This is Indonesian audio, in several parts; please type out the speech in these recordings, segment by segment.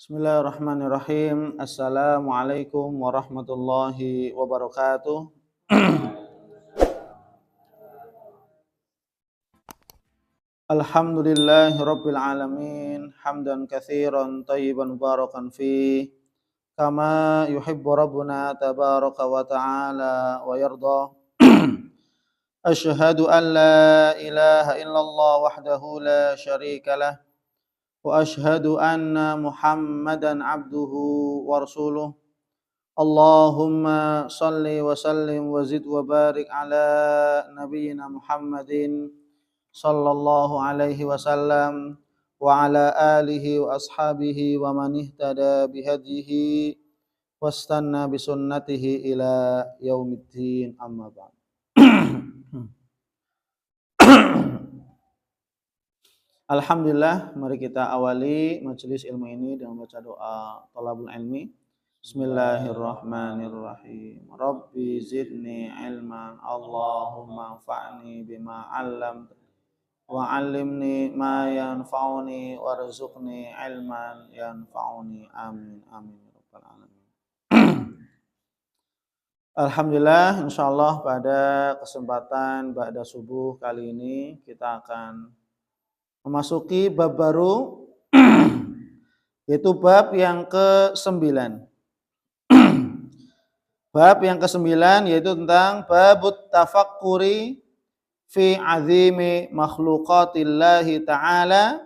Bismillahirrahmanirrahim. Assalamualaikum warahmatullahi wabarakatuh. Alhamdulillahi rabbil alamin. Hamdan katsiran tayyiban mubarakan fi kama yuhibbu rabbuna tabaraka wa ta'ala wa yarda. Asyhadu an la ilaha illallah wahdahu la syarika lah wa asyhadu anna Muhammadan abduhu wa rasuluh. Allahumma salli wa sallim wa zid wa barik ala nabiyyina Muhammadin sallallahu alaihi wasallam wa ala alihi wa ashabihi wa man ihtada bihadihi wastanna bisunnatihi ila yaumiddin, amma ba'd. Alhamdulillah, mari kita awali majelis ilmu ini dengan baca doa thalabul ilmi. Bismillahirrahmanirrahim. Rabbi zidni ilman, Allahumma anfa'ni bima 'allamtani wa 'allimni ma yanfa'uni warzuqni ilman yanfa'uni. Amin amin ya rabbal alamin. Alhamdulillah, insyaallah pada kesempatan ba'da subuh kali ini kita akan memasuki bab baru yaitu bab yang ke-9. Bab yang ke-9 yaitu tentang babut tafakkuri fi azimi makhluqatillahi ta'ala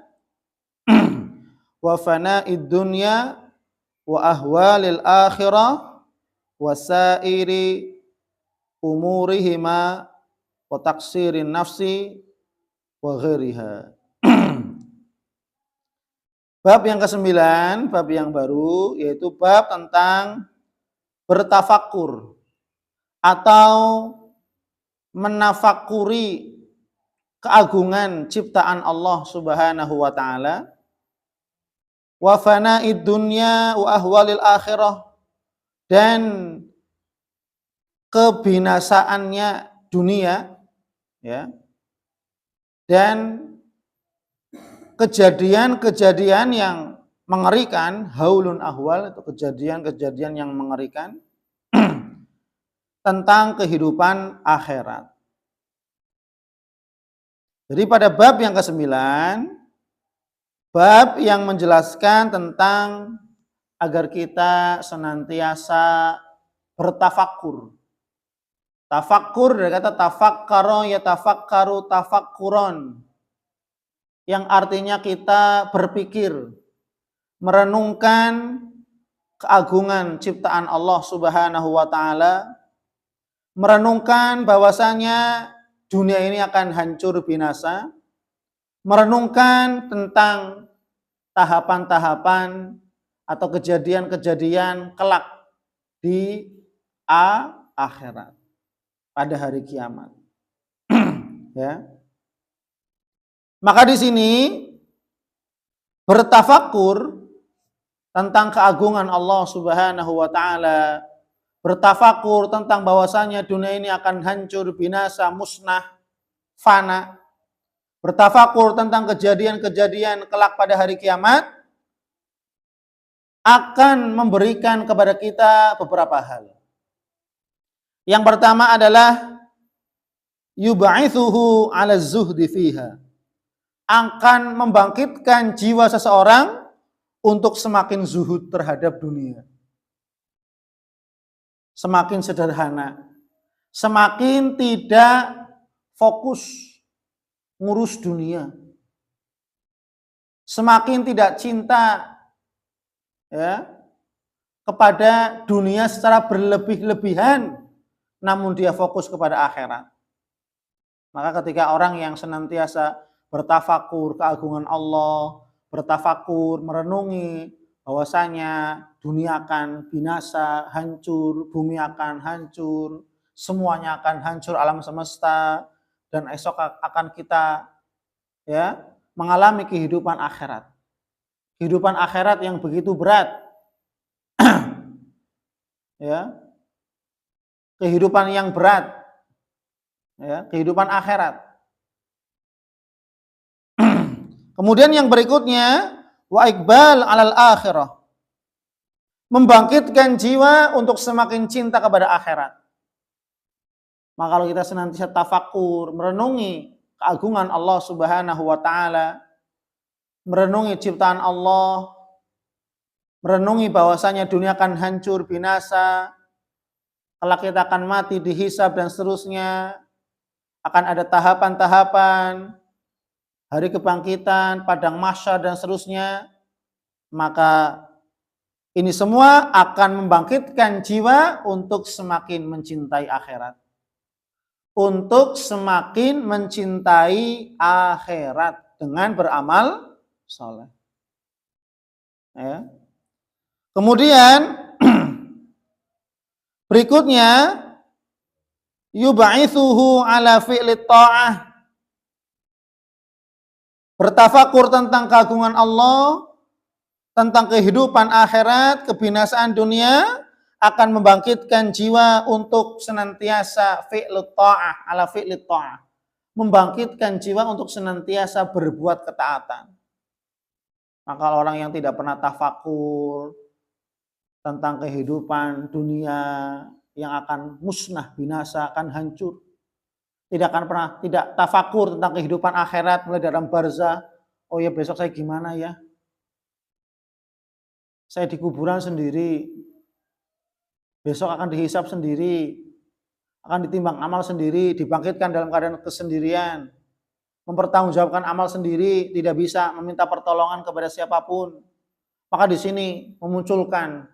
wa fana'id dunya wa ahwalil akhirah wa sairi umurihima wa taksirin nafsi wa ghairiha. Bab yang ke-9, bab yang baru, yaitu bab tentang bertafakkur atau menafakuri keagungan ciptaan Allah Subhanahu wa taala, wa fana'id dunya wa ahwalil akhirah, dan kebinasaannya dunia, ya, dan kejadian-kejadian yang mengerikan, haulun ahwal, itu kejadian-kejadian yang mengerikan tentang kehidupan akhirat. Jadi pada bab yang ke-9, bab yang menjelaskan tentang agar kita senantiasa bertafakkur. Tafakkur dari kata tafakkara yatafakkaru tafakkuron, yang artinya kita berpikir, merenungkan keagungan ciptaan Allah Subhanahu wa taala, merenungkan bahwasanya dunia ini akan hancur binasa, merenungkan tentang tahapan-tahapan atau kejadian-kejadian kelak di akhirat pada hari kiamat. Ya. Maka di sini bertafakkur tentang keagungan Allah Subhanahu wa taala, bertafakkur tentang bahwasanya dunia ini akan hancur, binasa, musnah, fana, bertafakkur tentang kejadian-kejadian kelak pada hari kiamat akan memberikan kepada kita beberapa hal. Yang pertama adalah yub'itsuhu 'ala zuhdi fiha, akan membangkitkan jiwa seseorang untuk semakin zuhud terhadap dunia. Semakin sederhana, semakin tidak fokus ngurus dunia, semakin tidak cinta, ya, kepada dunia secara berlebih-lebihan, namun dia fokus kepada akhirat. Maka ketika orang yang senantiasa bertafakur keagungan Allah, bertafakur, merenungi bahwasanya dunia akan binasa, hancur, bumi akan hancur, semuanya akan hancur, alam semesta, dan esok akan kita, ya, mengalami kehidupan akhirat. Kehidupan akhirat yang begitu berat. Ya. Kehidupan yang berat. Ya, kehidupan akhirat. Kemudian yang berikutnya wa iqbal alal akhirah, membangkitkan jiwa untuk semakin cinta kepada akhirat. Maka kalau kita senantiasa tafakur, merenungi keagungan Allah Subhanahu wa taala, merenungi ciptaan Allah, merenungi bahwasanya dunia akan hancur binasa, kelak kita akan mati, dihisab dan seterusnya, akan ada tahapan-tahapan, hari kebangkitan, padang mahsyar dan seterusnya, maka ini semua akan membangkitkan jiwa untuk semakin mencintai akhirat. Untuk semakin mencintai akhirat dengan beramal saleh. Ya. Kemudian berikutnya yub'itsuhu ala fi'li ta'ah. Bertafakur tentang keagungan Allah, tentang kehidupan akhirat, kebinasaan dunia, akan membangkitkan jiwa untuk senantiasa fi'li ta'ah, ala fi'li ta'ah. Membangkitkan jiwa untuk senantiasa berbuat ketaatan. Maka orang yang tidak pernah tafakur tentang kehidupan dunia yang akan musnah, binasa, akan hancur, tidak akan pernah tidak tafakur tentang kehidupan akhirat mulai dalam barzah. Oh ya, besok saya gimana ya? Saya di kuburan sendiri. Besok akan dihisab sendiri. Akan ditimbang amal sendiri, dibangkitkan dalam keadaan kesendirian. Mempertanggungjawabkan amal sendiri, tidak bisa meminta pertolongan kepada siapapun. Maka di sini memunculkan,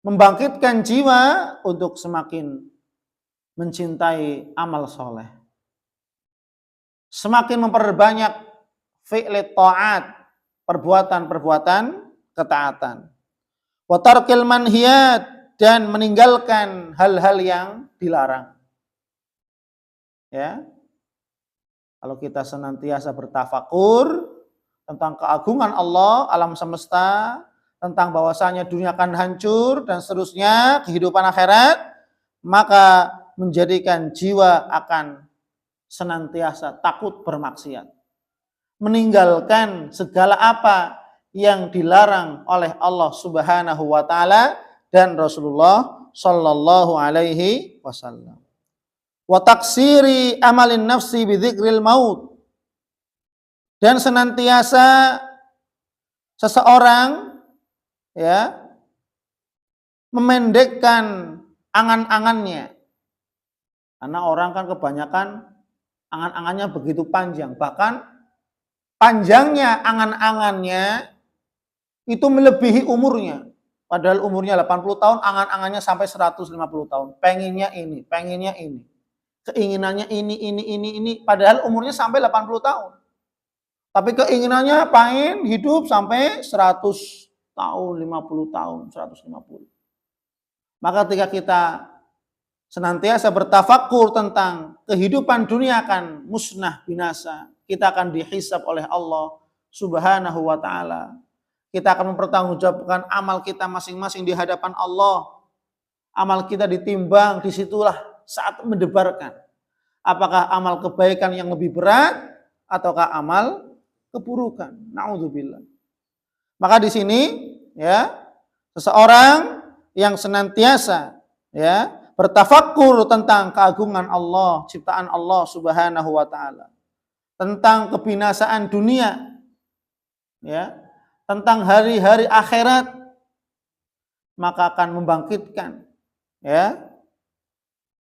membangkitkan jiwa untuk semakin mencintai amal soleh. Semakin memperbanyak fi'li ta'at, perbuatan-perbuatan ketaatan. Wa tarkil manhiyat, dan meninggalkan hal-hal yang dilarang. Ya. Kalau kita senantiasa bertafakur tentang keagungan Allah, alam semesta, tentang bahwasanya dunia akan hancur dan seterusnya, kehidupan akhirat, maka menjadikan jiwa akan senantiasa takut bermaksiat. Meninggalkan segala apa yang dilarang oleh Allah Subhanahu wa taala dan Rasulullah sallallahu alaihi wasallam. Wa taksiri amalin nafsi bi dzikril maut. Dan senantiasa seseorang ya memendekkan angan-angannya. Karena orang kan kebanyakan angan-angannya begitu panjang, bahkan panjangnya angan-angannya itu melebihi umurnya. Padahal umurnya 80 tahun, angan-angannya sampai 150 tahun. Pengennya ini, pengennya ini. Keinginannya ini. Padahal umurnya sampai 80 tahun. Tapi keinginannya pengen hidup sampai 100 tahun, 50 tahun, 150. Maka ketika kita senantiasa bertafakur tentang kehidupan dunia akan musnah binasa, kita akan dihisab oleh Allah Subhanahu wa taala. Kita akan mempertanggungjawabkan amal kita masing-masing di hadapan Allah. Amal kita ditimbang, disitulah saat mendebarkan. Apakah amal kebaikan yang lebih berat ataukah amal keburukan? Na'udzubillah. Maka di sini ya, seseorang yang senantiasa ya bertafakur tentang keagungan Allah, ciptaan Allah Subhanahu wa taala, tentang kebinasaan dunia, ya, tentang hari-hari akhirat, maka akan membangkitkan ya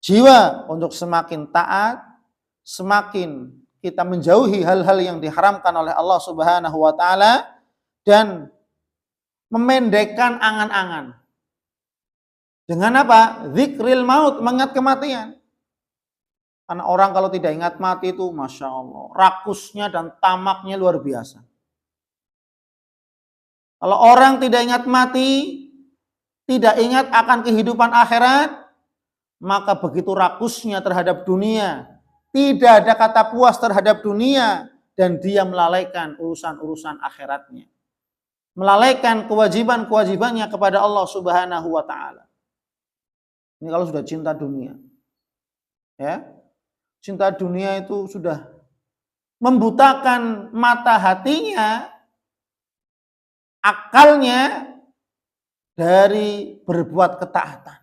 jiwa untuk semakin taat, semakin kita menjauhi hal-hal yang diharamkan oleh Allah Subhanahu wa taala dan memendekkan angan-angan. Dengan apa? Zikril maut, mengingat kematian. Karena orang kalau tidak ingat mati itu, Masya Allah, rakusnya dan tamaknya luar biasa. Kalau orang tidak ingat mati, tidak ingat akan kehidupan akhirat, maka begitu rakusnya terhadap dunia, tidak ada kata puas terhadap dunia, dan dia melalaikan urusan-urusan akhiratnya. Melalaikan kewajiban-kewajibannya kepada Allah Subhanahu wa taala. Ini kalau sudah cinta dunia. Ya. Cinta dunia itu sudah membutakan mata hatinya, akalnya, dari berbuat ketaatan.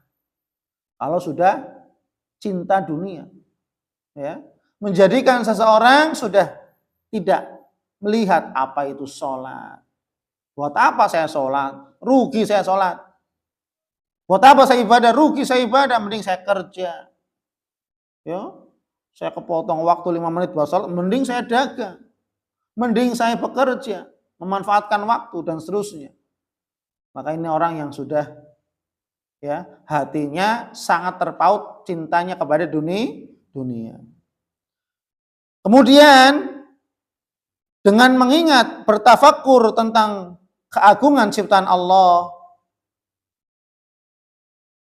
Kalau sudah cinta dunia, ya, menjadikan seseorang sudah tidak melihat apa itu sholat. Buat apa saya sholat? Rugi saya sholat. Buat apa saya ibadah? Rugi saya ibadah. Mending saya kerja. Ya, saya kepotong waktu 5 menit buat sholat. Mending saya dagang. Mending saya bekerja. Memanfaatkan waktu dan seterusnya. Maka ini orang yang sudah, ya, hatinya sangat terpaut cintanya kepada dunia. Kemudian dengan mengingat bertafakur tentang keagungan ciptaan Allah,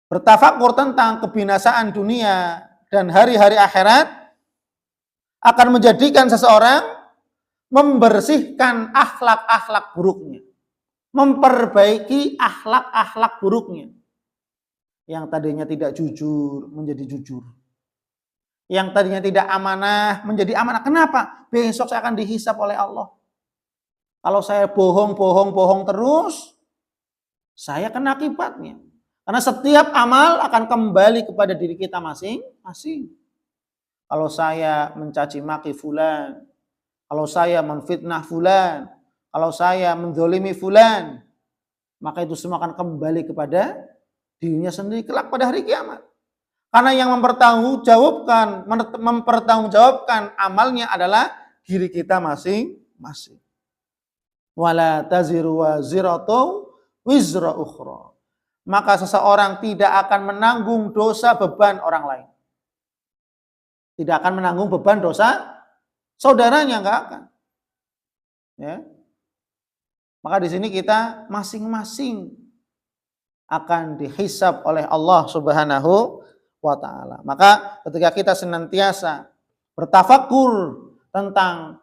bertafakur tentang kebinasaan dunia dan hari-hari akhirat, akan menjadikan seseorang membersihkan akhlak-akhlak buruknya, memperbaiki akhlak-akhlak buruknya. Yang tadinya tidak jujur menjadi jujur, yang tadinya tidak amanah menjadi amanah. Kenapa? Besok saya akan dihisap oleh Allah. Kalau saya bohong terus, saya kena akibatnya. Karena setiap amal akan kembali kepada diri kita masing-masing. Kalau saya mencaci maki fulan, kalau saya menfitnah fulan, kalau saya menzalimi fulan, maka itu semua akan kembali kepada dirinya sendiri kelak pada hari kiamat. Karena yang mempertanggungjawabkan amalnya adalah diri kita masing-masing. Wala taziru waziratu wizra ukhra. Maka seseorang tidak akan menanggung dosa beban orang lain. Tidak akan menanggung beban dosa saudaranya, enggak akan. Ya. Maka di sini kita masing-masing akan dihisab oleh Allah Subhanahu wa ta'ala. Maka ketika kita senantiasa bertafakur tentang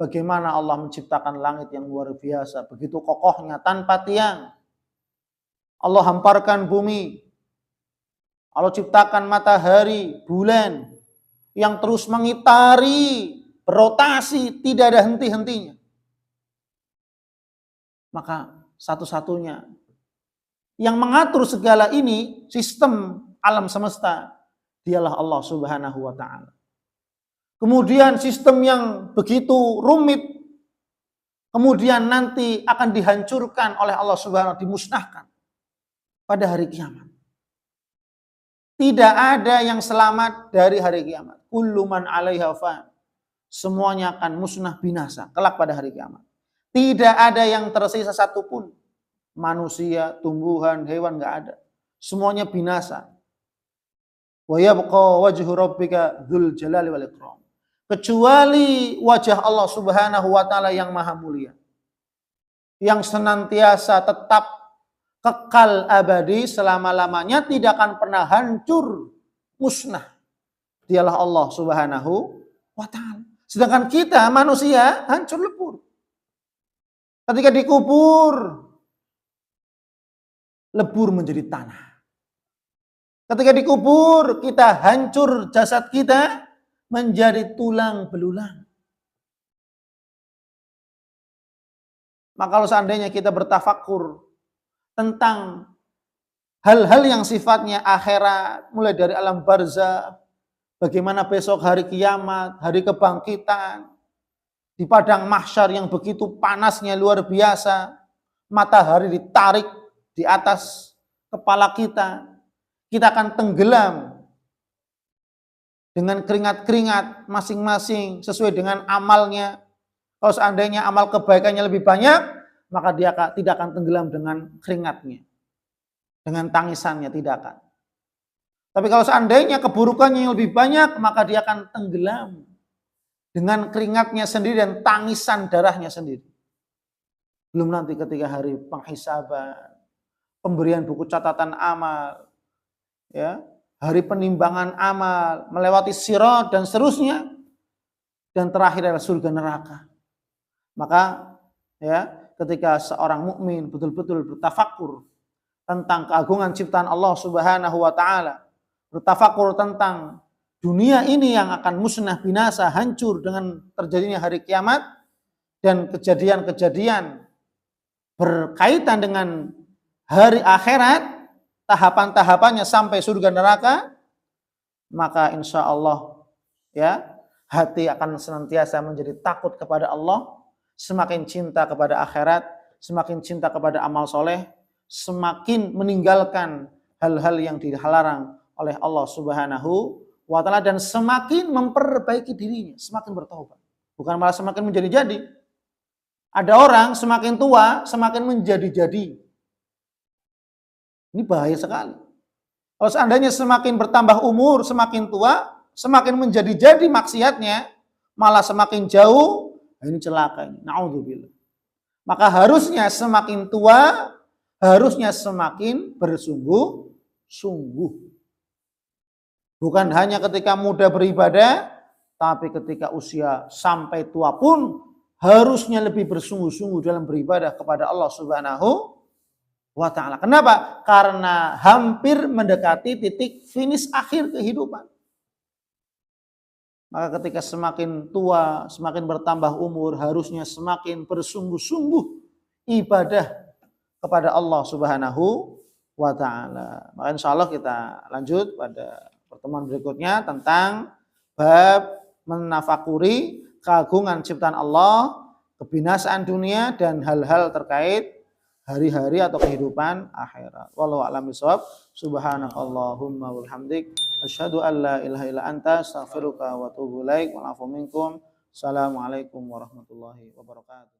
bagaimana Allah menciptakan langit yang luar biasa, begitu kokohnya tanpa tiang. Allah hamparkan bumi. Allah ciptakan matahari, bulan yang terus mengitari, berotasi, tidak ada henti-hentinya. Maka satu-satunya yang mengatur segala ini, sistem alam semesta, dialah Allah Subhanahu wa ta'ala. Kemudian sistem yang begitu rumit, kemudian nanti akan dihancurkan oleh Allah Subhanahu wa ta'ala, dimusnahkan pada hari kiamat. Tidak ada yang selamat dari hari kiamat. Kullu man 'alaiha fan. Semuanya akan musnah binasa kelak pada hari kiamat. Tidak ada yang tersisa satupun. Manusia, tumbuhan, hewan, enggak ada. Semuanya binasa. Wa yabqa wajhu rabbika dzul jalali wal ikram. Kecuali wajah Allah Subhanahu wa ta'ala yang maha mulia, yang senantiasa tetap kekal abadi selama-lamanya, tidak akan pernah hancur, musnah. Dialah Allah Subhanahu wa ta'ala. Sedangkan kita manusia hancur lebur. Ketika dikubur, lebur menjadi tanah. Ketika dikubur, kita hancur, jasad kita menjadi tulang belulang. Maka kalau seandainya kita bertafakur tentang hal-hal yang sifatnya akhirat, mulai dari alam barzah, bagaimana besok hari kiamat, hari kebangkitan, di padang mahsyar yang begitu panasnya luar biasa, matahari ditarik di atas kepala kita akan tenggelam dengan keringat-keringat masing-masing sesuai dengan amalnya. Kalau seandainya amal kebaikannya lebih banyak, maka dia tidak akan tenggelam dengan keringatnya, dengan tangisannya, tidak akan. Tapi kalau seandainya keburukannya yang lebih banyak, maka dia akan tenggelam dengan keringatnya sendiri dan tangisan darahnya sendiri. Belum nanti ketika hari penghisaban, pemberian buku catatan amal, ya, hari penimbangan amal, melewati sirat dan seterusnya, dan terakhir adalah surga neraka. Maka ya, ketika seorang mukmin betul-betul bertafakur tentang keagungan ciptaan Allah Subhanahu wa ta'ala, bertafakur tentang dunia ini yang akan musnah binasa, hancur dengan terjadinya hari kiamat, dan kejadian-kejadian berkaitan dengan hari akhirat, tahapan-tahapannya sampai surga neraka, maka insya Allah ya hati akan senantiasa menjadi takut kepada Allah, semakin cinta kepada akhirat, semakin cinta kepada amal soleh, semakin meninggalkan hal-hal yang dilarang oleh Allah Subhanahu wa Ta'ala, dan semakin memperbaiki dirinya, semakin bertaubat. Bukan malah semakin menjadi-jadi. Ada orang semakin tua, semakin menjadi-jadi. Ini bahaya sekali. Kalau seandainya semakin bertambah umur, semakin tua, semakin menjadi-jadi maksiatnya, malah semakin jauh, ini celaka ini. Na'udzubillah. Maka harusnya semakin tua, harusnya semakin bersungguh-sungguh. Bukan hanya ketika muda beribadah, tapi ketika usia sampai tua pun harusnya lebih bersungguh-sungguh dalam beribadah kepada Allah Subhanahu wa Ta'ala. Kenapa? Karena hampir mendekati titik finish akhir kehidupan. Maka ketika semakin tua, semakin bertambah umur, harusnya semakin bersungguh-sungguh ibadah kepada Allah Subhanahu wa Ta'ala. Maka insya Allah kita lanjut pada pertemuan berikutnya tentang bab menafakuri keagungan ciptaan Allah, kebinasaan dunia, dan hal-hal terkait hari-hari atau kehidupan akhirat. Wallahu a'lam bishawab. Subhanakallahumma wa bihamdik, asyhadu an la ilaha illa anta, astaghfiruka wa atubu ilaik. Wa'afu minkum. Assalamualaikum warahmatullahi wabarakatuh.